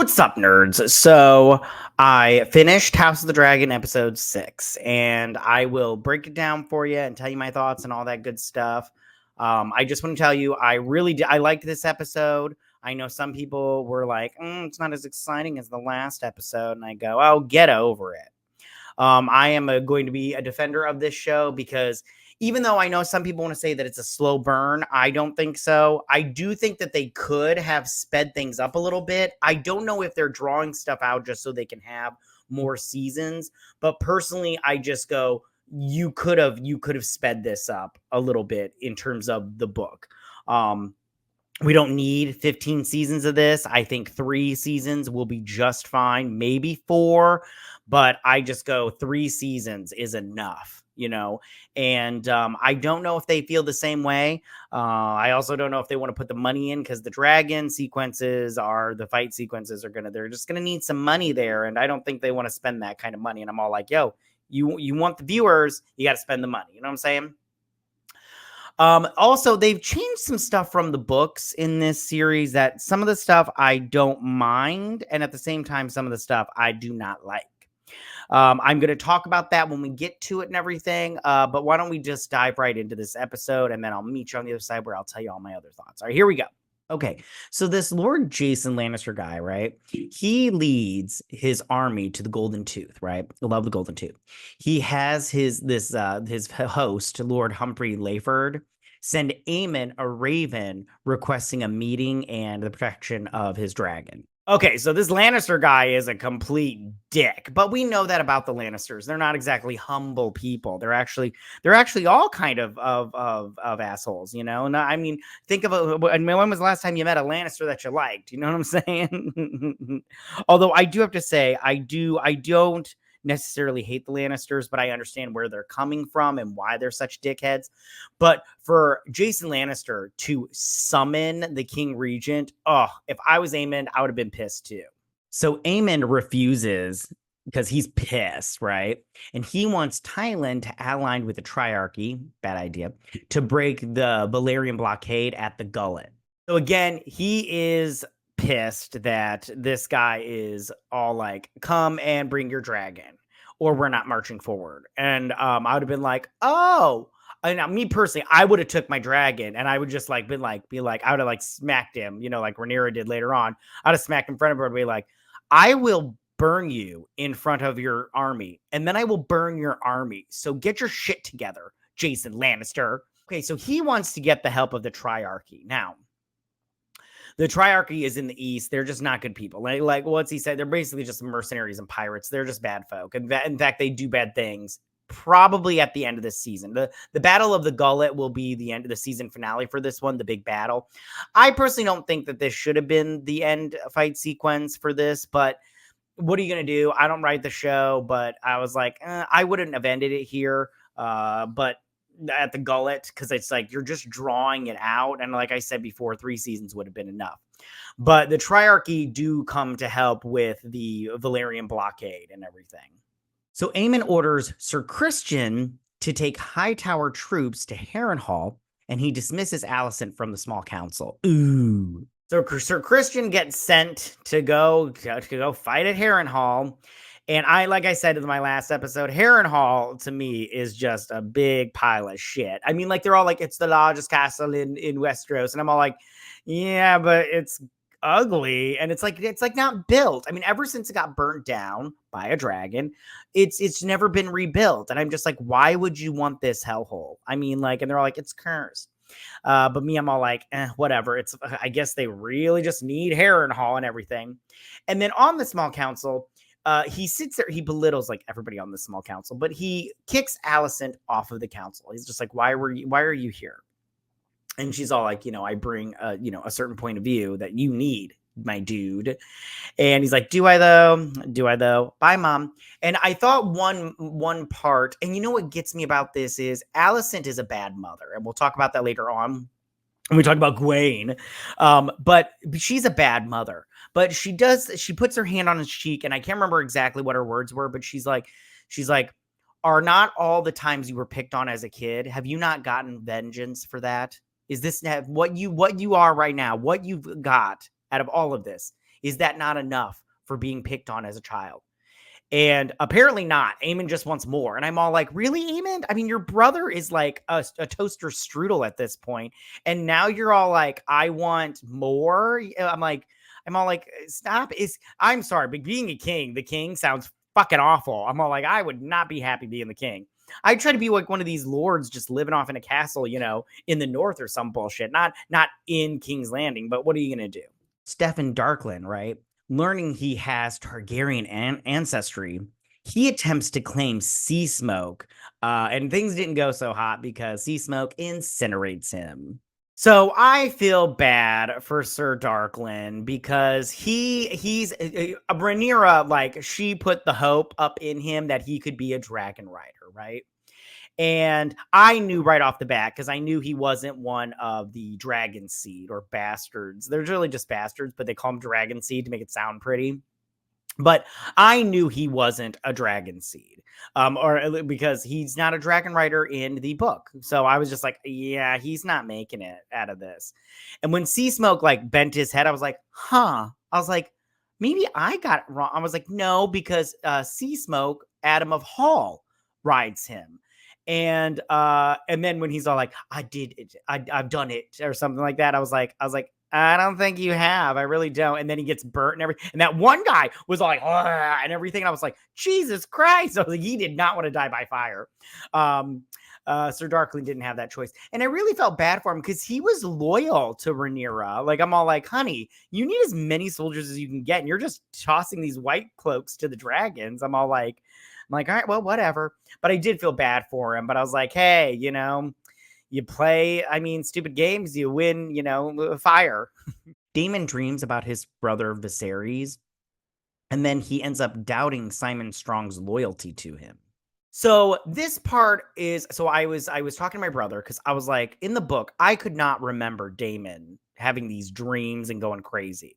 What's up, nerds? So I finished House of the Dragon episode 6, and I will break it down for you and tell you my thoughts and all that good stuff. I just want to tell you, I liked this episode. I know some people were like, it's not as exciting as the last episode, and I go, oh, get over it. I am going to be a defender of this show because even though I know some people want to say that it's a slow burn, I don't think so. I do think that they could have sped things up a little bit. I don't know if they're drawing stuff out just so they can have more seasons, but personally, I just go, you could have sped this up a little bit in terms of the book. We don't need 15 seasons of this. I think 3 seasons will be just fine, maybe 4, but I just go 3 seasons is enough, and I don't know if they feel the same way. I also don't know if they want to put the money in because the dragon sequences the fight sequences they're just going to need some money there. And I don't think they want to spend that kind of money. And I'm all like, yo, you want the viewers, you got to spend the money. You know what I'm saying? Also, they've changed some stuff from the books in this series that some of the stuff I don't mind. And at the same time, some of the stuff I do not like. I'm going to talk about that when we get to it and everything. But why don't we just dive right into this episode, and then I'll meet you on the other side where I'll tell you all my other thoughts. All right, here we go. Okay, so this Lord Jason Lannister guy, right? He leads his army to the Golden Tooth, right? I love the Golden Tooth. He has his host, Lord Humphrey Layford, send Aemon a raven requesting a meeting and the protection of his dragon. Okay, so this Lannister guy is a complete dick, but we know that about the Lannisters. They're not exactly humble people. They're actually all kind of assholes, And I mean, think of when was the last time you met a Lannister that you liked? You know what I'm saying? Although I do have to say, I don't necessarily hate the Lannisters, but I understand where they're coming from and why they're such dickheads. But for Jason Lannister to summon the King Regent, if I was Aemon, I would have been pissed too. So Aemon refuses because he's pissed, right? And he wants Thailand to ally with the Triarchy, bad idea, to break the Valyrian blockade at the Gullet. So again, he is pissed that this guy is all like, come and bring your dragon or we're not marching forward. And I would have been like, oh, and me personally, I would have took my dragon and I would just be like, I would have like smacked him, like Rhaenyra did later on. I'd have smacked in front of her and be like, I will burn you in front of your army and then I will burn your army. So get your shit together, Jason Lannister. Okay, so he wants to get the help of the Triarchy. Now, the Triarchy is in the East. They're just not good people. Like what's he said? They're basically just mercenaries and pirates. They're just bad folk. In fact, they do bad things. Probably at the end of this season. The Battle of the Gullet will be the end of the season finale for this one, the big battle. I personally don't think that this should have been the end fight sequence for this, but what are you going to do? I don't write the show, but I was like, I wouldn't have ended it here. But at the Gullet, because it's like you're just drawing it out, and like I said before, 3 seasons would have been enough. But the Triarchy do come to help with the Valyrian blockade and everything. So Aemon orders Sir Criston to take Hightower troops to Harrenhal, and he dismisses Alicent from the small council. Ooh. So Sir Criston gets sent to go fight at Harrenhal. And like I said in my last episode, Harrenhal to me is just a big pile of shit. I mean, like they're all like, it's the largest castle in Westeros. And I'm all like, yeah, but it's ugly. And it's like not built. I mean, ever since it got burnt down by a dragon, it's never been rebuilt. And I'm just like, why would you want this hellhole? I mean, like, and they're all like, it's cursed. But me, I'm all like, whatever. I guess they really just need Harrenhal and everything. And then on the small council, he sits there, he belittles like everybody on the small council, but he kicks Alicent off of the council. He's just like, why are you here? And she's all like, I bring a certain point of view that you need, my dude. And he's like, do I though? Bye, Mom. And I thought one part, and you know what gets me about this is Alicent is a bad mother. And we'll talk about that later on when we talk about Gwaine. But she's a bad mother. But she puts her hand on his cheek, and I can't remember exactly what her words were, but she's like, are not all the times you were picked on as a kid, have you not gotten vengeance for that? Is this what you are right now? What you've got out of all of this Is that not enough for being picked on as a child? And apparently not. Aemon just wants more. And I'm all like, really, Aemon? I mean, your brother is like a toaster strudel at this point. And now you're all like, I want more. I'm all like, stop. I'm sorry, but being a king, the king sounds fucking awful. I'm all like, I would not be happy being the king. I try to be like one of these lords just living off in a castle, in the north or some bullshit. Not in King's Landing, but what are you gonna do? Stefan Darkland, right? Learning he has Targaryen ancestry, he attempts to claim Sea Smoke, and things didn't go so hot because Sea Smoke incinerates him. So I feel bad for Sir Darkland because he's Rhaenyra, like she put the hope up in him that he could be a dragon rider, right? And I knew right off the bat, because I knew he wasn't one of the Dragonseed or bastards. They're really just bastards, but they call him Dragonseed to make it sound pretty. But I knew he wasn't a Dragonseed, or because he's not a dragon rider in the book. So I was just like, yeah, he's not making it out of this. And when Sea Smoke like bent his head, I was like, huh. I was like, maybe I got it wrong. I was like, no, because Sea Smoke, Adam of Hall, rides him. And then when he's all like, I did it, I've done it, or something like that, I was like, I don't think you have. I really don't. And then he gets burnt and everything. And that one guy was all like, and everything. And I was like, Jesus Christ. I was like, he did not want to die by fire. Sir Darkling didn't have that choice. And I really felt bad for him because he was loyal to Rhaenyra. Like, I'm all like, honey, you need as many soldiers as you can get. And you're just tossing these white cloaks to the dragons. I'm like, all right, well, whatever. But I did feel bad for him. But I was like, hey, you play, stupid games, you win, fire. Daemon dreams about his brother Viserys, and then he ends up doubting Simon Strong's loyalty to him. So this part is, so I was talking to my brother because I was like, in the book, I could not remember Daemon having these dreams and going crazy.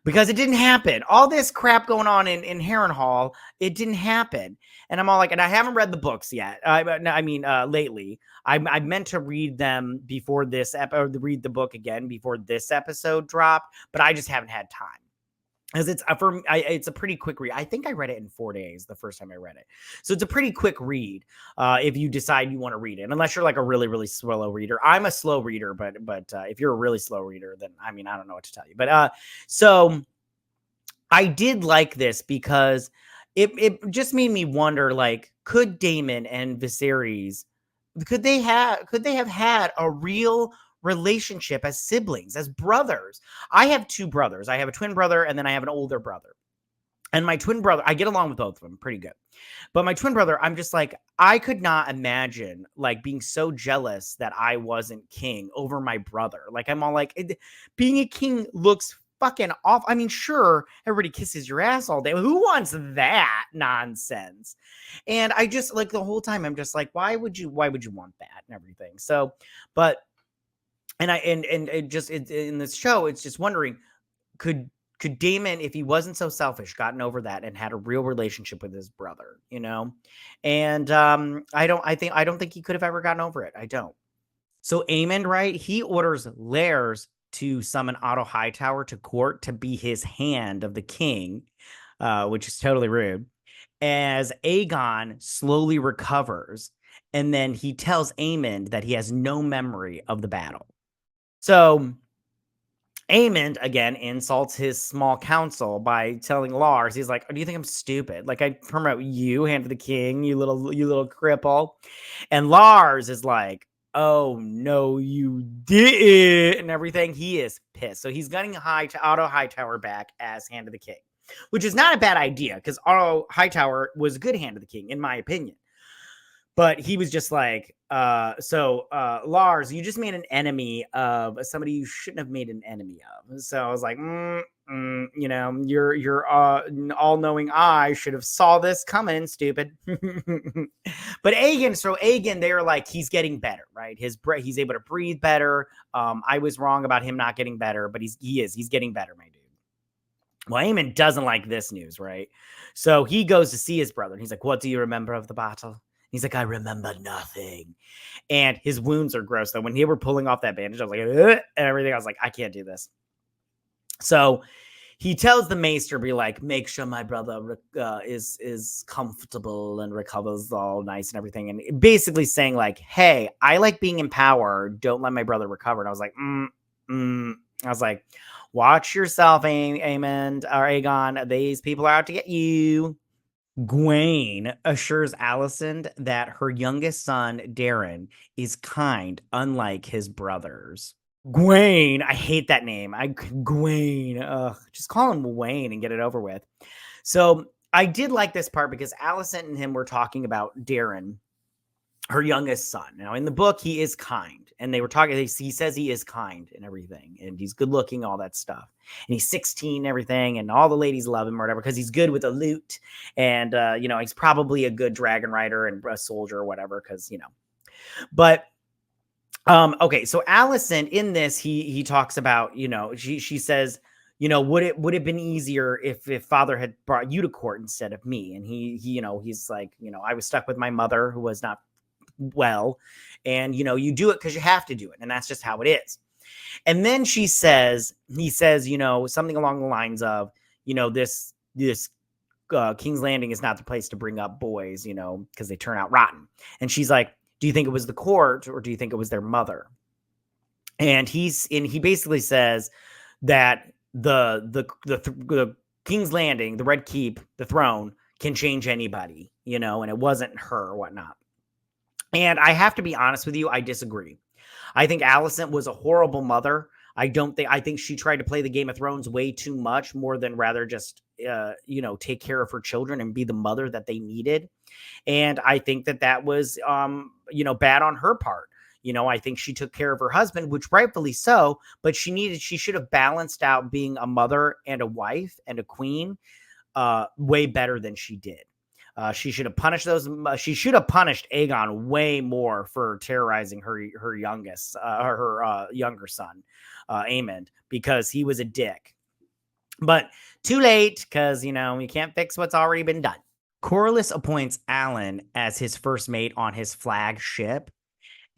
Because it didn't happen. All this crap going on in Harrenhal, it didn't happen. And I'm all like, and I haven't read the books yet. Lately. I meant to read them before this read the book again before this episode dropped, but I just haven't had time. Because it's a pretty quick read. I think I read it in 4 days the first time I read it. So it's a pretty quick read if you decide you want to read it, unless you're like a really, really slow reader. I'm a slow reader, but if you're a really slow reader, then I don't know what to tell you. But so I did like this because it just made me wonder, like, could Daemon and Viserys, could they have had a real relationship as siblings, as brothers? I have two brothers. I have a twin brother, and then I have an older brother. And my twin brother, I get along with both of them pretty good. But my twin brother, I'm just like, I could not imagine like being so jealous that I wasn't king over my brother. Like, I'm all like, being a king looks fucking off. Sure, everybody kisses your ass all day. Who wants that nonsense? And I just like the whole time, I'm just like, why would you want that and everything? So, but and in this show, it's just wondering, could Daemon, if he wasn't so selfish, gotten over that and had a real relationship with his brother, And I don't think he could have ever gotten over it. I don't. So Aemon, right? He orders Lairs to summon Otto Hightower to court to be his hand of the king, which is totally rude. As Aegon slowly recovers, and then he tells Aemon that he has no memory of the battle. So Aemon, again, insults his small council by telling Lars, he's like, oh, do you think I'm stupid? Like, I promote you, hand of the king, you little cripple. And Lars is like, oh, no, you didn't, and everything. He is pissed. So he's gunning Otto Hightower back as hand of the king, which is not a bad idea because Otto Hightower was a good hand of the king, in my opinion. But he was just like, Lars, you just made an enemy of somebody you shouldn't have made an enemy of. So I was like, your all-knowing eye should have saw this coming, stupid. But Aegon, they're like, he's getting better, right? He's able to breathe better. I was wrong about him not getting better, but he's getting better, my dude. Well, Aemon doesn't like this news, right? So he goes to see his brother. And he's like, what do you remember of the battle? He's like, I remember nothing. And his wounds are gross, though. When they were pulling off that bandage, I was like, and everything. I was like, I can't do this. So he tells the maester, be like, make sure my brother is comfortable and recovers all nice and everything. And basically saying like, hey, I like being in power. Don't let my brother recover. And I was like, I was like, watch yourself, Aemond or Aegon. These people are out to get you. Gwaine assures Alicent that her youngest son, Darren, is kind, unlike his brothers. Gwaine, I hate that name. Gwaine. Just call him Wayne and get it over with. So I did like this part because Alicent and him were talking about Darren, her youngest son. Now in the book, he is kind, and they were talking. He says he is kind and everything, and he's good looking, all that stuff. And he's 16, and everything, and all the ladies love him or whatever because he's good with a lute, and he's probably a good dragon rider and a soldier or whatever because But okay, so Alicent in this, he talks about, she says, would it have been easier if father had brought you to court instead of me? And he's like, I was stuck with my mother who was not well, and you do it because you have to do it, and that's just how it is. And then he says, something along the lines of, this King's Landing is not the place to bring up boys, because they turn out rotten. And she's like, do you think it was the court or do you think it was their mother? And he basically says that the King's Landing, the Red Keep, the throne can change anybody, and it wasn't her or whatnot. And I have to be honest with you, I disagree. I think Alicent was a horrible mother. I think she tried to play the Game of Thrones way too much, more than rather just, take care of her children and be the mother that they needed. And I think that was, bad on her part. I think she took care of her husband, which rightfully so, but she should have balanced out being a mother and a wife and a queen way better than she did. She should have punished she should have punished Aegon way more for terrorizing her youngest, her younger son, Aemond, because he was a dick. But too late, because, you can't fix what's already been done. Corlys appoints Alan as his first mate on his flagship,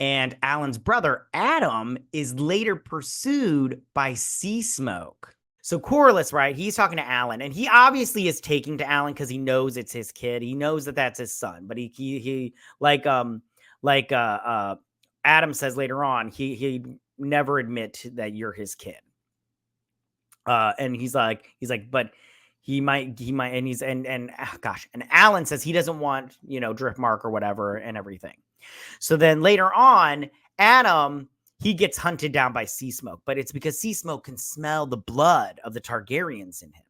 and Alan's brother, Adam, is later pursued by Sea Smoke. So Corlys, right, he's talking to Alan, and he obviously is taking to Alan because he knows it's his kid. He knows that that's his son, but he Adam says later on, he never admit that you're his kid. And he's like, but he might, and Alan says he doesn't want, Driftmark or whatever and everything. So then later on, Adam, he gets hunted down by Sea Smoke, but it's because Sea Smoke can smell the blood of the Targaryens in him.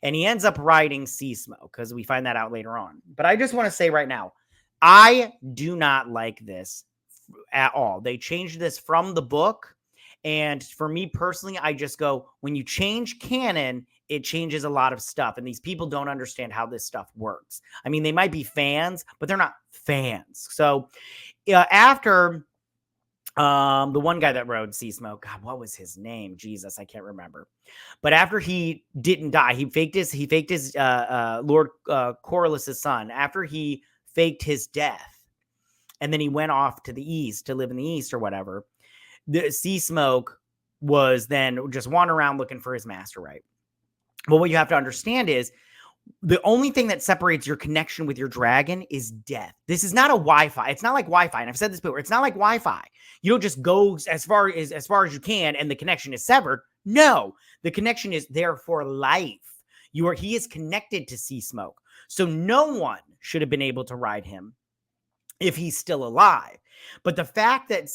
And he ends up riding Sea Smoke because we find that out later on. But I just want to say right now, I do not like this at all. They changed this from the book. And for me personally, I just go, when you change canon, it changes a lot of stuff. And these people don't understand how this stuff works. I mean, they might be fans, but they're not fans. So after the one guy that rode Sea Smoke, God, what was his name? Jesus, I can't remember. But after he didn't die, he faked his Lord Corlys' son. After he faked his death, and then he went off to the east to live in the east or whatever, the Sea Smoke was then just wandering around looking for his master, right? But what you have to understand is the only thing that separates your connection with your dragon is death. This is not a Wi-Fi. It's not like Wi-Fi. And I've said this before. It's not like Wi-Fi. You don't just go as far as you can and the connection is severed. No, the connection is there for life. He is connected to Sea Smoke. So no one should have been able to ride him if he's still alive. But the fact that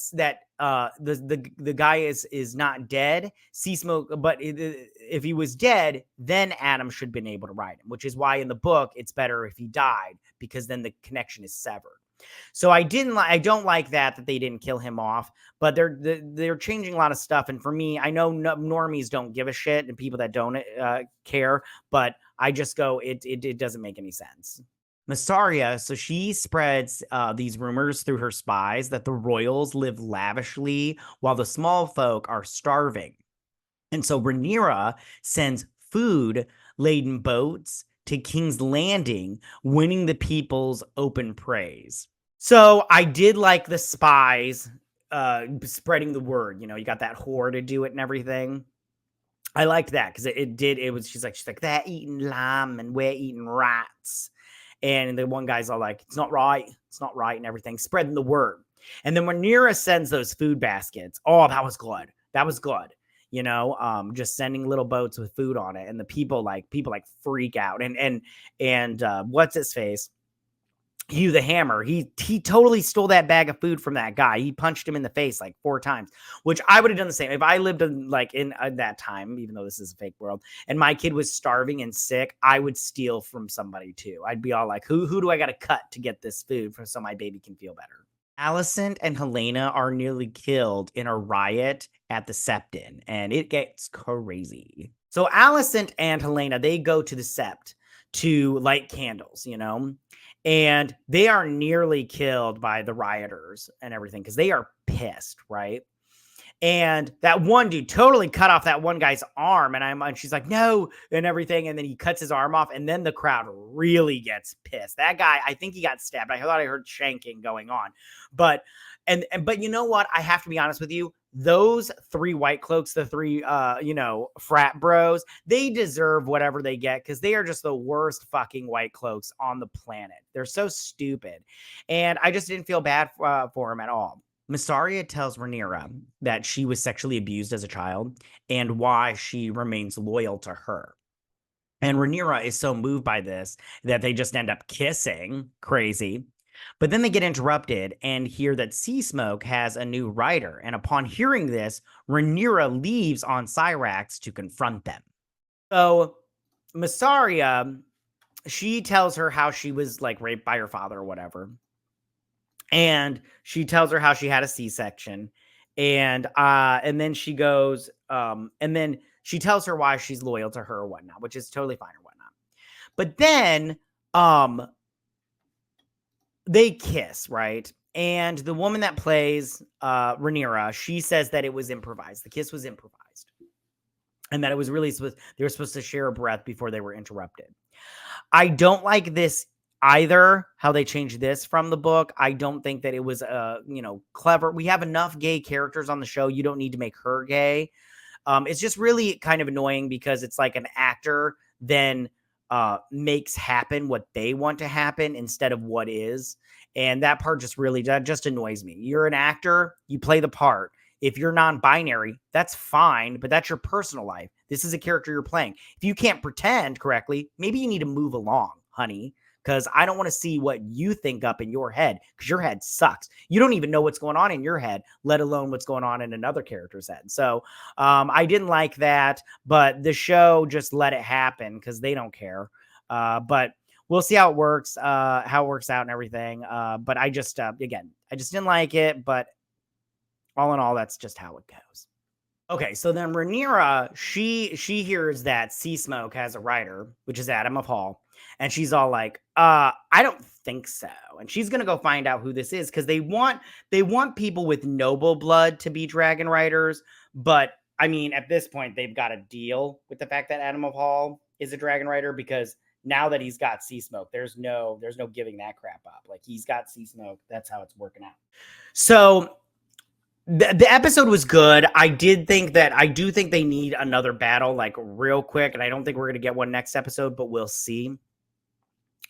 the guy is not dead, Sea Smoke, but if he was dead, then Adam should have been able to ride him, which is why in the book it's better if he died, because then the connection is severed. So I don't like that they didn't kill him off, but they're changing a lot of stuff. And for me, I know normies don't give a shit and people that don't care, but I just go, it doesn't make any sense. Mysaria, so she spreads these rumors through her spies that the royals live lavishly while the small folk are starving. And so Rhaenyra sends food-laden boats to King's Landing, winning the people's open praise. So I did like the spies spreading the word. You got that whore to do it and everything. I liked that because she's like, they're eating lamb and we're eating rats. And the one guy's all like, it's not right, and everything, spreading the word. And then when Rhaenyra sends those food baskets, oh, that was good. Just sending little boats with food on it, and the people freak out. And what's his face? Hugh the Hammer, he totally stole that bag of food from that guy. He punched him in the face like 4 times, which I would have done the same if I lived in that time, even though this is a fake world, and my kid was starving and sick. I would steal from somebody too. I'd be all like, who do I got to cut to get this food so my baby can feel better? Alicent and Helena are nearly killed in a riot at the Septon, and it gets crazy. So Alicent and Helena, they go to the Sept to light candles, and they are nearly killed by the rioters and everything because they are pissed, right? And that one dude totally cut off that one guy's arm, and she's like, no, and everything. And then he cuts his arm off, and then the crowd really gets pissed. That guy, I think he got stabbed. I thought I heard shanking going on, but you know what? I have to be honest with you. Those 3 white cloaks, the 3, frat bros, they deserve whatever they get because they are just the worst fucking white cloaks on the planet. They're so stupid, and I just didn't feel bad for him at all. Mysaria tells Rhaenyra that she was sexually abused as a child and why she remains loyal to her. And Rhaenyra is so moved by this that they just end up kissing. Crazy. But then they get interrupted and hear that Seasmoke has a new rider. And upon hearing this, Rhaenyra leaves on Syrax to confront them. So Mysaria, she tells her how she was like raped by her father or whatever. And she tells her how she had a C-section. And then she goes, and then she tells her why she's loyal to her or whatnot, which is totally fine or whatnot. But then they kiss, right? And the woman that plays Rhaenyra, she says that it was improvised. The kiss was improvised. And that it was really they were supposed to share a breath before they were interrupted. I don't like this either, how they changed this from the book. I don't think that it was clever. We have enough gay characters on the show. You don't need to make her gay. It's just really kind of annoying because it's like an actor then makes happen what they want to happen instead of what is. And that part just annoys me. You're an actor, you play the part. If you're non-binary, that's fine, but that's your personal life. This is a character you're playing. If you can't pretend correctly, maybe you need to move along, honey, because I don't want to see what you think up in your head, because your head sucks. You don't even know what's going on in your head, let alone what's going on in another character's head. So I didn't like that, but the show just let it happen because they don't care. But we'll see how it works out and everything. But I just, again, I just didn't like it, but all in all, that's just how it goes. Okay, so then Rhaenyra, she hears that Seasmoke has a rider, which is Adam of Hall, and she's all like, I don't think so. And she's gonna go find out who this is because they want people with noble blood to be dragon riders. But I mean, at this point, they've got to deal with the fact that Adam of Hall is a dragon rider because now that he's got Seasmoke, there's no giving that crap up. Like, he's got Seasmoke. That's how it's working out. So the episode was good. I do think they need another battle, like, real quick, and I don't think we're gonna get one next episode, but we'll see.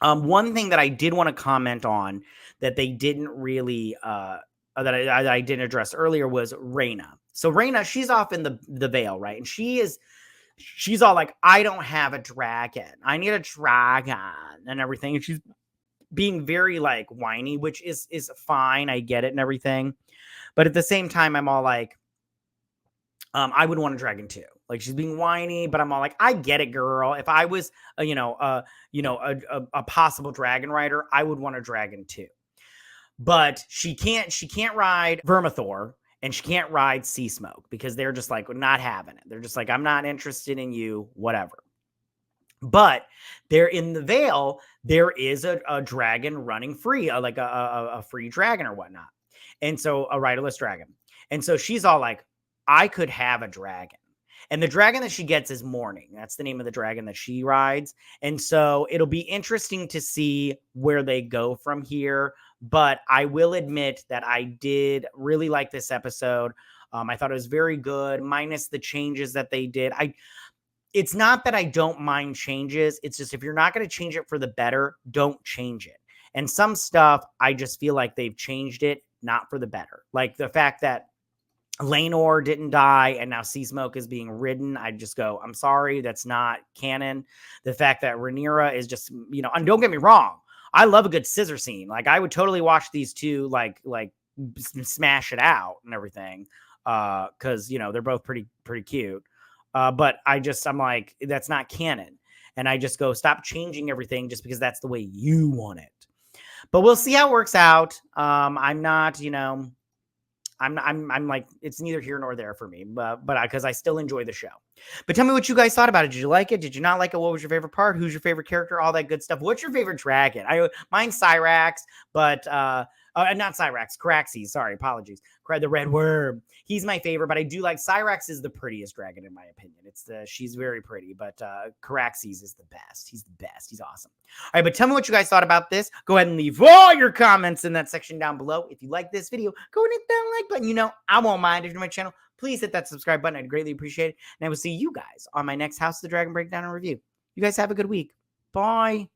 One thing that I did want to comment on that they didn't really that I didn't address earlier was Rhaena. So Rhaena, she's off in the Vale, right? And she's all like, I don't have a dragon. I need a dragon and everything. And she's being very like whiny, which is fine. I get it and everything. But at the same time, I'm all like, I would want a dragon too. Like, she's being whiny, but I'm all like, I get it, girl. If I was, a possible dragon rider, I would want a dragon too. But she can't ride Vermithor and she can't ride Seasmoke because they're just like not having it. They're just like, I'm not interested in you, whatever. But there in the Vale, there is a dragon running free, like a free dragon or whatnot. And so a riderless dragon. And so she's all like, I could have a dragon. And the dragon that she gets is Morning. That's the name of the dragon that she rides. And so it'll be interesting to see where they go from here. But I will admit that I did really like this episode. I thought it was very good, minus the changes that they did. It's not that I don't mind changes. It's just if you're not going to change it for the better, don't change it. And some stuff, I just feel like they've changed it not for the better. Like the fact that Laenor didn't die and now Sea Smoke is being ridden. I just go, I'm sorry, that's not canon. The fact that Rhaenyra is just, and don't get me wrong, I love a good scissor scene. Like I would totally watch these two like smash it out and everything. Cause they're both pretty cute. But I'm like, that's not canon. And I just go, stop changing everything just because that's the way you want it. But we'll see how it works out. I'm not, I'm like, it's neither here nor there for me, but because I still enjoy the show. But tell me what you guys thought about it. Did you like it? Did you not like it? What was your favorite part? Who's your favorite character? All that good stuff. What's your favorite dragon? Mine's Cyrax, but not Cyrax, Caraxes. Sorry, apologies. The red worm. He's my favorite, but I do like Cyrax is the prettiest dragon in my opinion. She's very pretty, but Caraxes is the best. He's the best. He's awesome. All right, but tell me what you guys thought about this. Go ahead and leave all your comments in that section down below. If you like this video, go and hit that like button. I won't mind. If you're to my channel, please hit that subscribe button. I'd greatly appreciate it. And I will see you guys on my next House of the Dragon breakdown and review. You guys have a good week. Bye.